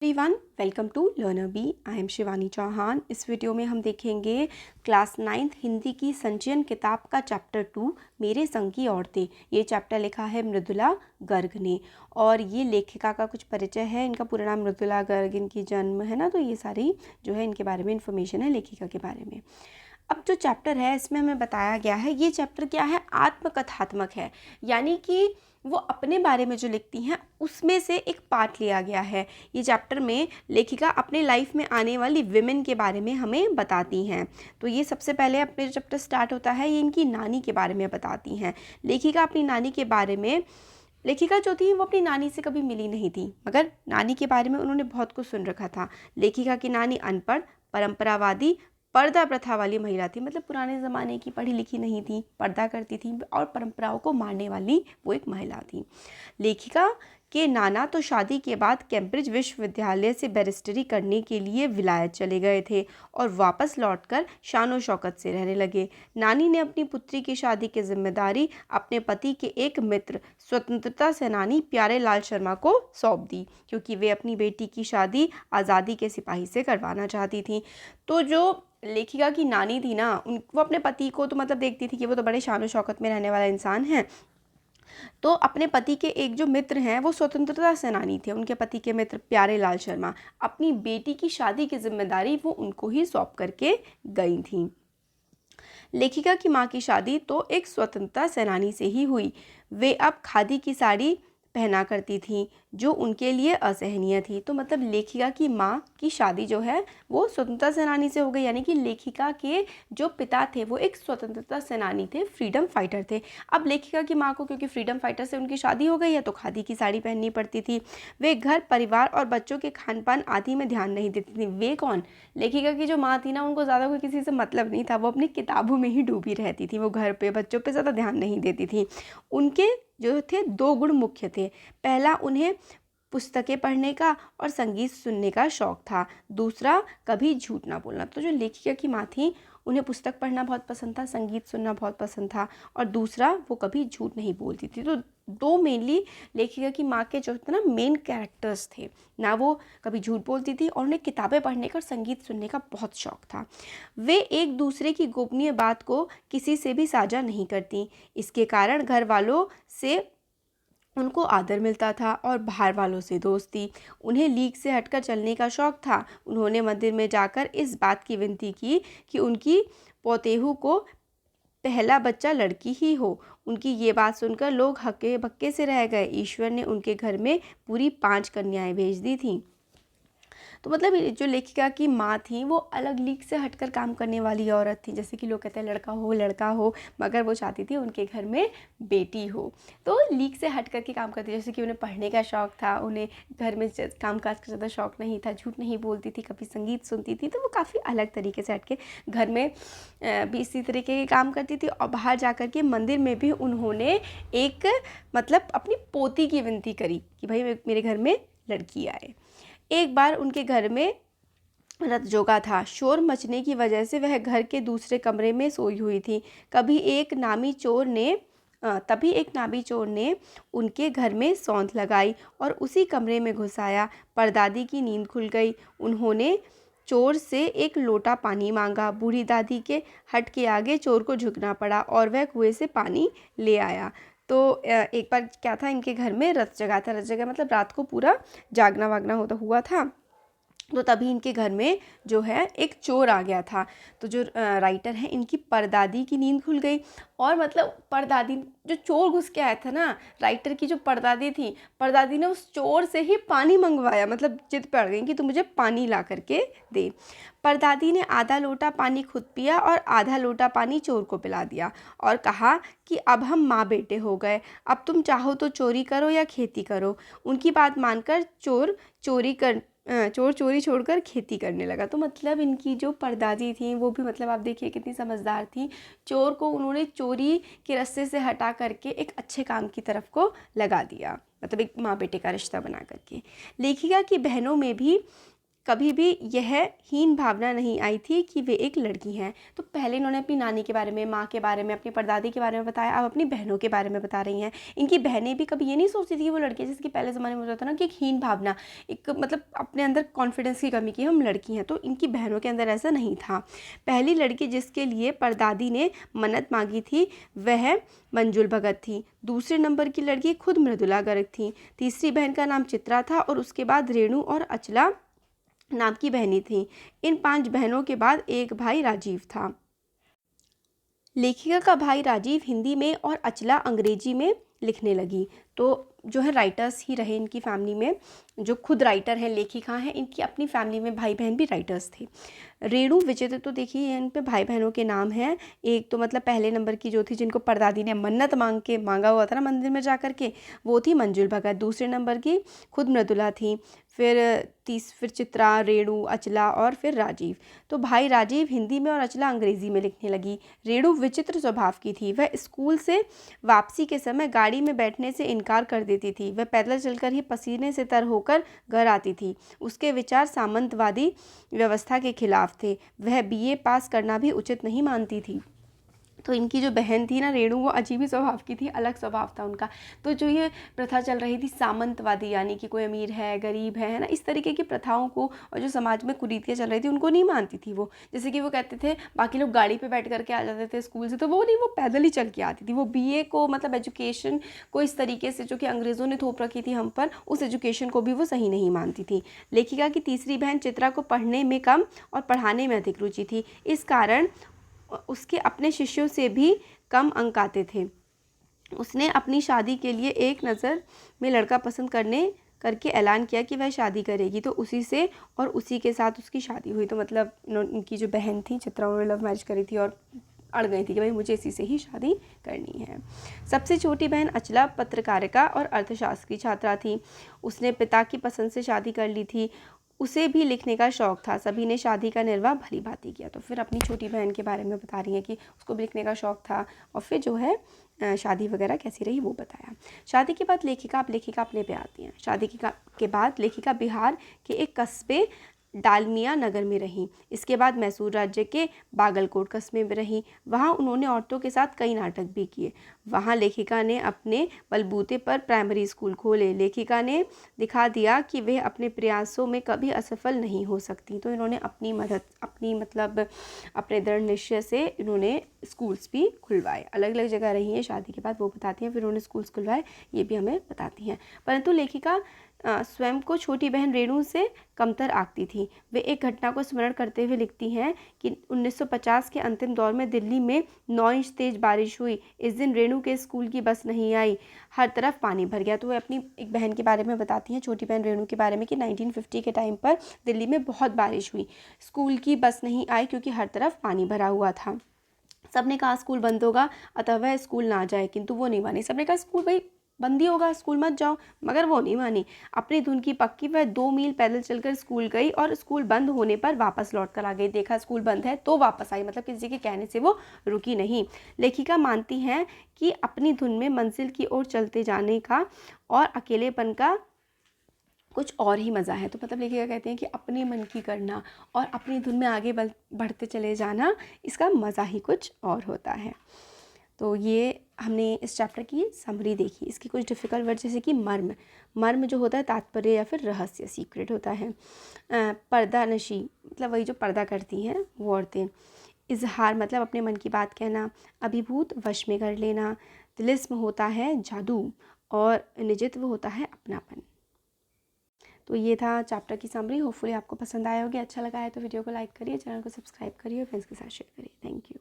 Everyone, welcome to Learner Bee. I am Shivani Chauhan. इस video में हम देखेंगे क्लास 9th हिंदी की संचयन किताब का चैप्टर 2 मेरे संग की औरतें। ये चैप्टर लिखा है मृदुला गर्ग ने और ये लेखिका का कुछ परिचय है। इनका पूरा नाम मृदुला गर्ग, इनकी जन्म है ना, तो ये सारी जो है इनके बारे में इन्फॉर्मेशन है लेखिका के बारे में। अब जो चैप्टर है इसमें हमें बताया गया है, ये चैप्टर क्या है, आत्मकथात्मक है, यानी कि वो अपने बारे में जो लिखती हैं उसमें से एक पार्ट लिया गया है। ये चैप्टर में लेखिका अपने लाइफ में आने वाली विमेन के बारे में हमें बताती हैं। तो ये सबसे पहले अपने जो चैप्टर स्टार्ट होता है ये इनकी नानी के बारे में बताती हैं। लेखिका अपनी नानी के बारे में, लेखिका जो थी वो अपनी नानी से कभी मिली नहीं थी, मगर नानी के बारे में उन्होंने बहुत कुछ सुन रखा था। लेखिका की नानी अनपढ़, परंपरावादी, पर्दा प्रथा वाली महिला थी, मतलब पुराने ज़माने की, पढ़ी लिखी नहीं थी, पर्दा करती थी और परंपराओं को मानने वाली वो एक महिला थी। लेखिका के नाना तो शादी के बाद कैम्ब्रिज विश्वविद्यालय से बैरिस्टरी करने के लिए विलायत चले गए थे और वापस लौटकर शानो शौकत से रहने लगे। नानी ने अपनी पुत्री की शादी की जिम्मेदारी अपने पति के एक मित्र स्वतंत्रता सेनानी प्यारे लाल शर्मा को सौंप दी, क्योंकि वे अपनी बेटी की शादी आज़ादी के सिपाही से करवाना चाहती थी। तो जो लेखिका की नानी थी ना, वो अपने पति को तो मतलब देखती थी कि वो तो बड़े शानो शौकत में रहने वाला इंसान है, तो अपने पति के एक जो मित्र हैं वो स्वतंत्रता सेनानी थे, उनके पति के मित्र प्यारे लाल शर्मा, अपनी बेटी की शादी की जिम्मेदारी वो उनको ही सौंप करके गई थी। लेखिका की माँ की शादी तो एक स्वतंत्रता सेनानी से ही हुई। वे अब खादी की साड़ी पहना करती थी जो उनके लिए असहनीय थी। तो मतलब लेखिका की माँ की शादी जो है वो स्वतंत्रता सेनानी से हो गई, यानी कि लेखिका के जो पिता थे वो एक स्वतंत्रता सेनानी थे, फ्रीडम फाइटर थे। अब लेखिका की माँ को क्योंकि फ्रीडम फाइटर से उनकी शादी हो गई है तो खादी की साड़ी पहननी पड़ती थी। वे घर परिवार और बच्चों के खान पान आदि में ध्यान नहीं देती थी। वे कौन, लेखिका की जो माँ थी ना, उनको ज़्यादा कोई किसी से मतलब नहीं था, वो अपनी किताबों में ही डूबी रहती थी, वो घर पे बच्चों पे ज़्यादा ध्यान नहीं देती थी। उनके जो थे दो गुण मुख्य थे। पहला, उन्हें पुस्तकें पढ़ने का और संगीत सुनने का शौक था। दूसरा, कभी झूठ ना बोलना। तो जो लेखिका की माँ थी उन्हें पुस्तक पढ़ना बहुत पसंद था, संगीत सुनना बहुत पसंद था, और दूसरा वो कभी झूठ नहीं बोलती थी। तो दो मेनली लेखिका की माँ के जो थे ना मेन कैरेक्टर्स थे ना, वो कभी झूठ बोलती थी और उन्हें किताबें पढ़ने का और संगीत सुनने का बहुत शौक था। वे एक दूसरे की गोपनीय बात को किसी से भी साझा नहीं करती। इसके कारण घर वालों से उनको आदर मिलता था और बाहर वालों से दोस्ती। उन्हें लीग से हटकर चलने का शौक था। उन्होंने मंदिर में जाकर इस बात की विनती की कि उनकी पोतेहू को पहला बच्चा लड़की ही हो। उनकी ये बात सुनकर लोग हक्के बक्के से रह गए। ईश्वर ने उनके घर में पूरी 5 कन्याएं भेज दी थीं। तो मतलब जो लेखिका की माँ थी वो अलग लीग से हटकर काम करने वाली औरत थी। जैसे कि लोग कहते हैं लड़का हो, मगर वो चाहती थी उनके घर में बेटी हो, तो लीग से हट करके काम करती। जैसे कि उन्हें पढ़ने का शौक़ था, उन्हें घर में काम काज का ज़्यादा शौक़ नहीं था, झूठ नहीं बोलती थी, कभी संगीत सुनती थी। तो वो काफ़ी अलग तरीके से हट के घर में भी इसी तरीके के काम करती थी। और बाहर जा कर के मंदिर में भी उन्होंने एक मतलब अपनी पोती की विनती करी कि भाई मेरे घर में लड़की आए। एक बार उनके घर में रत जोगा था। शोर मचने की वजह से वह घर के दूसरे कमरे में सोई हुई थी। तभी एक नामी चोर ने उनके घर में सौंध लगाई और उसी कमरे में घुस आया। परदादी की नींद खुल गई। उन्होंने चोर से एक लोटा पानी मांगा। बूढ़ी दादी के हट के आगे चोर को झुकना पड़ा और वह कुएं से पानी ले आया। तो एक बार क्या था, इनके घर में रत जगा था। रत जगा मतलब रात को पूरा जागना वागना होता हुआ था। तो तभी इनके घर में जो है एक चोर आ गया था। तो जो राइटर है, इनकी परदादी की नींद खुल गई और मतलब परदादी, जो चोर घुस के आया था ना, राइटर की जो परदादी थी, परदादी ने उस चोर से ही पानी मंगवाया, मतलब जिद पड़ गई कि तू मुझे पानी ला करके दे। परदादी ने आधा लोटा पानी खुद पिया और आधा लोटा पानी चोर को पिला दिया और कहा कि अब हम माँ बेटे हो गए, अब तुम चाहो तो चोरी करो या खेती करो। उनकी बात मानकर चोर चोरी छोड़कर खेती करने लगा। तो मतलब इनकी जो परदादी थी वो भी मतलब आप देखिए कितनी समझदार थी। चोर को उन्होंने चोरी के रास्ते से हटा करके एक अच्छे काम की तरफ को लगा दिया, मतलब एक माँ बेटे का रिश्ता बना करके। लेखिका की बहनों में भी कभी भी यह हीन भावना नहीं आई थी कि वे एक लड़की हैं। तो पहले इन्होंने अपनी नानी के बारे में, माँ के बारे में, अपनी परदादी के बारे में बताया, अब अपनी बहनों के बारे में बता रही हैं। इनकी बहनें भी कभी ये नहीं सोचती थी कि वो लड़की है, जिसकी पहले ज़माने में होता था ना कि एक हीन भावना, एक मतलब अपने अंदर कॉन्फिडेंस की कमी की हम लड़की हैं, तो इनकी बहनों के अंदर ऐसा नहीं था। पहली लड़की जिसके लिए परदादी ने मन्नत मांगी थी वह मंजुल भगत थी। दूसरे नंबर की लड़की खुद मृदुला गर्ग थी। तीसरी बहन का नाम चित्रा था और उसके बाद रेणु और अचला नाम की बहनें थीं। इन 5 बहनों के बाद एक भाई राजीव था। लेखिका का भाई राजीव हिंदी में और अचला अंग्रेजी में लिखने लगी। तो जो है राइटर्स ही रहे इनकी फैमिली में, जो खुद राइटर हैं, लेखिका हैं, इनकी अपनी फैमिली में भाई बहन भी राइटर्स थे। रेणु विचित्र, तो देखिए इन पे भाई बहनों के नाम हैं। एक तो मतलब पहले नंबर की जो थी, जिनको परदादी ने मन्नत मांगा हुआ था ना मंदिर में जा कर के, वो थी मंजुल भगत। दूसरे नंबर की खुद मृदुला थी। फिर चित्रा, रेणु, अचला और फिर राजीव। तो भाई राजीव हिंदी में और अचला अंग्रेजी में लिखने लगी। रेणु विचित्र स्वभाव की थी। वह स्कूल से वापसी के समय गाड़ी में बैठने से इनकार कर देती थी। वह पैदल चलकर ही पसीने से तर होकर घर आती थी। उसके विचार सामंतवादी व्यवस्था के खिलाफ थे। वह बीए पास करना भी उचित नहीं मानती थी। तो इनकी जो बहन थी ना रेणु, वो अजीब ही स्वभाव की थी, अलग स्वभाव था उनका। तो जो ये प्रथा चल रही थी सामंतवादी, यानी कि कोई अमीर है, गरीब है ना, इस तरीके की प्रथाओं को और जो समाज में कुरीतियाँ चल रही थी उनको नहीं मानती थी वो। जैसे कि वो कहते थे बाकी लोग गाड़ी पे बैठ करके आ जाते थे स्कूल से, तो वो नहीं, वो पैदल ही चल के आती थी। वो बीए को मतलब एजुकेशन को इस तरीके से जो कि अंग्रेज़ों ने थोप रखी थी हम पर, उस एजुकेशन को भी वो सही नहीं मानती थी। लेखिका की तीसरी बहन चित्रा को पढ़ने में कम और पढ़ाने में अधिक रुचि थी। इस कारण उसके अपने शिष्यों से भी कम अंक आते थे। उसने अपनी शादी के लिए एक नज़र में लड़का पसंद करके ऐलान किया कि वह शादी करेगी। तो उसी से और उसी के साथ उसकी शादी हुई। तो मतलब उनकी जो बहन थी चित्रा, उन्होंने लव मैरिज करी थी और अड़ गई थी कि भाई मुझे इसी से ही शादी करनी है। सबसे छोटी बहन अचला पत्रकारिता और अर्थशास्त्र की छात्रा थी। उसने पिता की पसंद से शादी कर ली थी। उसे भी लिखने का शौक़ था। सभी ने शादी का निर्वाह भली भांति किया। तो फिर अपनी छोटी बहन के बारे में बता रही हैं कि उसको भी लिखने का शौक़ था और फिर जो है शादी वगैरह कैसी रही वो बताया। शादी के बाद लेखिका अपने पे आती हैं। शादी के बाद लेखिका बिहार के एक कस्बे डालमिया नगर में रहीं। इसके बाद मैसूर राज्य के बागलकोट कस्बे में रहीं। वहाँ उन्होंने औरतों के साथ कई नाटक भी किए। वहाँ लेखिका ने अपने बलबूते पर प्राइमरी स्कूल खोले। लेखिका ने दिखा दिया कि वे अपने प्रयासों में कभी असफल नहीं हो सकती। तो इन्होंने अपने दृढ़ निश्चय से इन्होंने स्कूल्स भी खुलवाए। अलग अलग जगह रही हैं शादी के बाद, वो बताती हैं। फिर उन्होंने स्कूल्स खुलवाए, ये भी हमें बताती हैं। परंतु लेखिका स्वयं को छोटी बहन रेणु से कमतर आंकती थी। वे एक घटना को स्मरण करते हुए लिखती हैं कि 1950 के अंतिम दौर में दिल्ली में 9 इंच तेज बारिश हुई। इस दिन रेणु के स्कूल की बस नहीं आई, हर तरफ पानी भर गया। तो वे अपनी एक बहन के बारे में बताती हैं, छोटी बहन रेणु के बारे में, कि 1950 के टाइम पर दिल्ली में बहुत बारिश हुई, स्कूल की बस नहीं आई क्योंकि हर तरफ पानी भरा हुआ था। सबने कहा स्कूल बंद होगा अतः वह स्कूल ना जाए, किंतु वो नहीं मानी। सबने कहा स्कूल भाई बंद ही होगा, स्कूल मत जाओ, मगर वो नहीं मानी। अपनी धुन की पक्की वह 2 मील पैदल चलकर स्कूल गई और स्कूल बंद होने पर वापस लौट कर आ गई। देखा स्कूल बंद है तो वापस आई, मतलब किसी के कहने से वो रुकी नहीं। लेखिका मानती हैं कि अपनी धुन में मंजिल की ओर चलते जाने का और अकेलेपन का कुछ और ही मज़ा है। तो मतलब लेखिका कहते हैं कि अपने मन की करना और अपनी धुन में आगे बढ़ते चले जाना, इसका मज़ा ही कुछ और होता है। तो ये हमने इस चैप्टर की समरी देखी। इसकी कुछ डिफ़िकल्ट वर्ड जैसे कि मर्म जो होता है तात्पर्य या फिर रहस्य, सीक्रेट होता है। पर्दानशी मतलब वही जो पर्दा करती हैं वो औरतें। इजहार मतलब अपने मन की बात कहना। अभिभूत वश में कर लेना। तिलिस्म होता है जादू और निजित्व होता है अपनापन। तो ये था चैप्टर की समरी। होपफुली आपको पसंद आया होगा। अच्छा लगा है तो वीडियो को लाइक करिए, चैनल को सब्सक्राइब करिए, फ्रेंड्स के साथ शेयर करिए। Thank you.